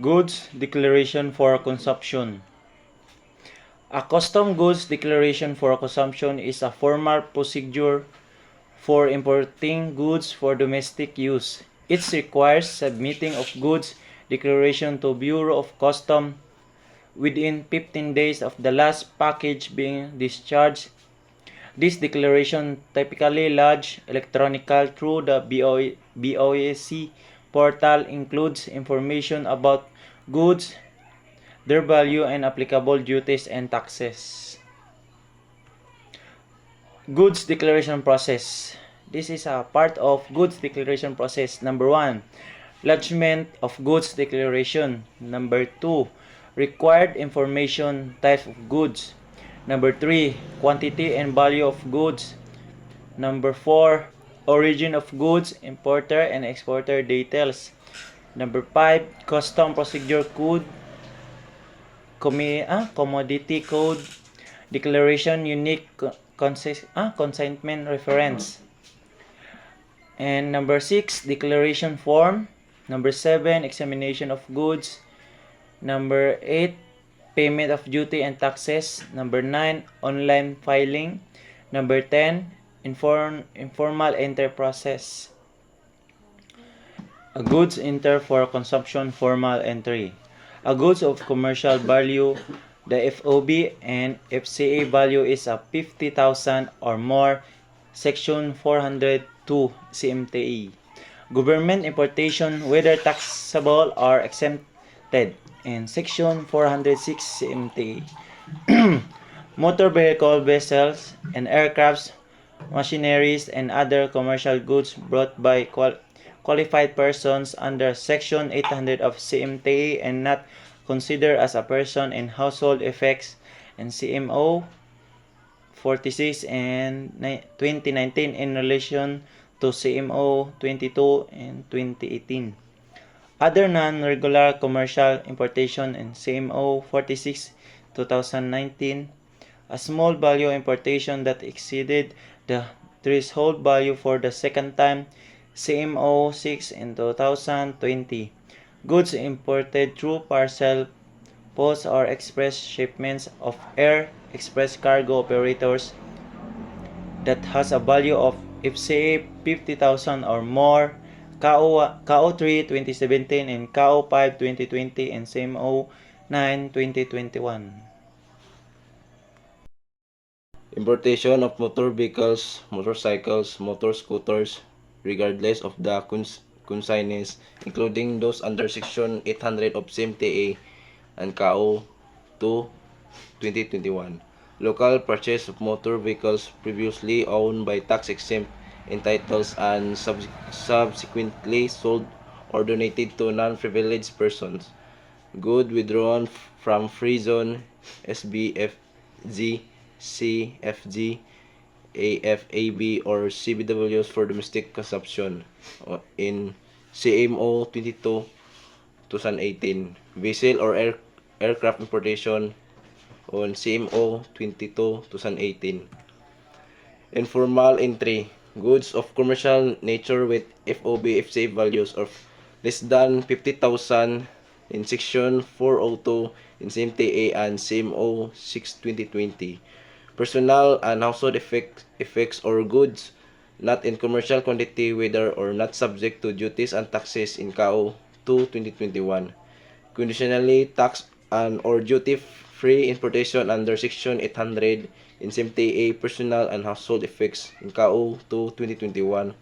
Goods declaration for consumption. A custom goods declaration for consumption is a formal procedure for importing goods for domestic use. It requires submitting of goods declaration to Bureau of Customs within 15 days of the last package being discharged. This declaration typically lodged electronically through the BOAC portal includes information about goods, their value, and applicable duties and taxes. Goods declaration process. This is a part of goods declaration process. Number 1, lodgement of goods declaration. Number 2, required information, type of goods. Number 3, quantity and value of goods. Number 4, origin of goods, importer and exporter details. Number 5, custom procedure code, commodity code, declaration unique consignment reference. And number 6, declaration form. Number 7, examination of goods. Number 8, payment of duty and taxes. Number 9, online filing. Number 10, informal enter process. A goods enter for consumption formal entry. A goods of commercial value, the FOB and FCA value is a 50,000 or more, Section 402 CMTA. Government importation, whether taxable or exempted, in Section 406 CMTA. Motor vehicle vessels and aircrafts, machineries, and other commercial goods brought by qualified persons under Section 800 of CMTA and not considered as a person in household effects and CMO 46 and 2019 in relation to CMO 22 and 2018. Other non-regular commercial importation in CMO 46 2019, a small value importation that exceeded the threshold value for the second time, CMO 6 in 2020. Goods imported through parcel, post, or express shipments of air express cargo operators that has a value of FCA 50,000 or more, KO3 2017 and KO5 2020 and CMO 9 2021. Importation of motor vehicles, motorcycles, motor scooters, regardless of the consignees, including those under Section 800 of CMTA and KO 2 2021. Local purchase of motor vehicles previously owned by tax-exempt entitles and subsequently sold or donated to non-privileged persons. Good withdrawn from free zone, SBFZ, CFG, AFAB, or CBWs for domestic consumption in CMO 22 2018. Vessel or aircraft importation on CMO 22 2018. Informal entry. Goods of commercial nature with FOB FCA values of less than 50,000 in Section 402 in CMTA and CMO 6 2020. Personal and household effects or goods not in commercial quantity whether or not subject to duties and taxes in KO 2 2021. Conditionally tax and or duty-free importation under Section 800 in CMTA personal and household effects in KO 2 2021.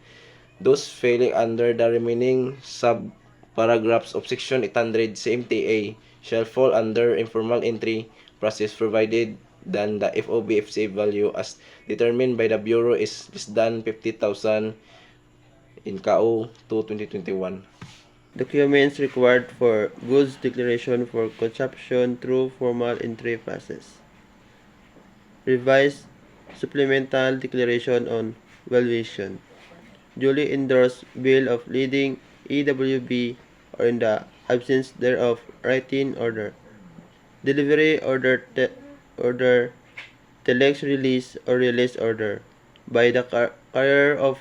Those falling under the remaining sub-paragraphs of Section 800 CMTA shall fall under informal entry process provided than the FOB FCA value as determined by the Bureau is less than 50,000 in KO 2 2021. Documents required for goods declaration for consumption through formal entry process. Revised supplemental declaration on valuation. Duly endorsed bill of lading EWB or in the absence thereof writing order. Delivery order telex release or release order by the carrier of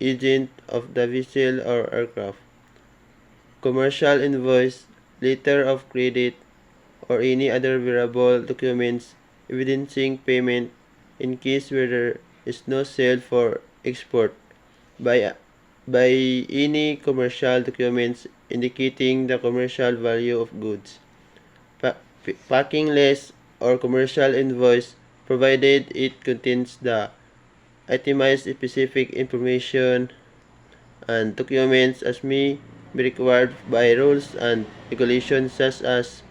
agent of the vessel or aircraft. Commercial invoice letter of credit, or any other variable documents evidencing payment in case where there is no sale for export by any commercial documents indicating the commercial value of goods. Packing list or commercial invoice provided it contains the itemized specific information and documents as may be required by rules and regulations such as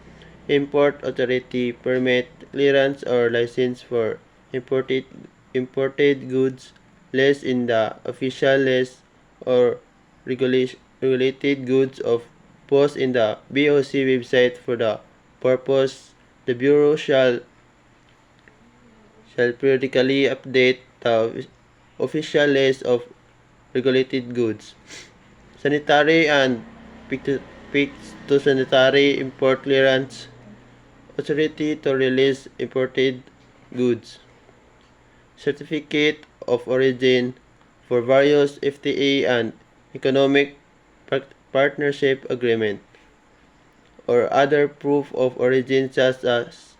import authority permit, clearance or license for imported goods, list in the official list or regulated goods of post in the BOC website for the purpose. The Bureau shall periodically update the official list of regulated goods. Sanitary and phytosanitary import clearance authority to release imported goods. Certificate of origin for various FTA and economic partnership agreement or other proof of origin such as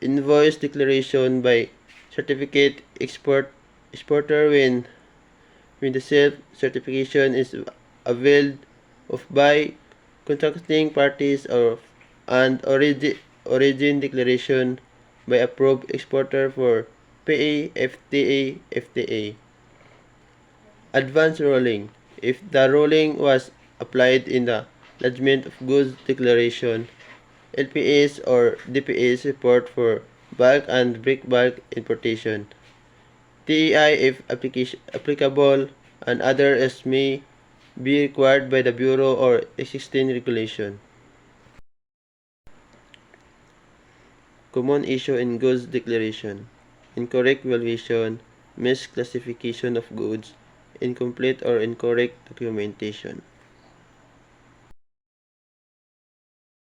invoice declaration by certificate exporter when the self-certification is availed of by contracting parties or and origin declaration by approved exporter for PA, FTA, FTA. Advance ruling. If the ruling was applied in the lodgement of goods declaration, LPS or DPS report for bulk and break bulk importation. TEI if applicable and other as may be required by the Bureau or existing regulation. Common issue in goods declaration: incorrect valuation, misclassification of goods, incomplete or incorrect documentation.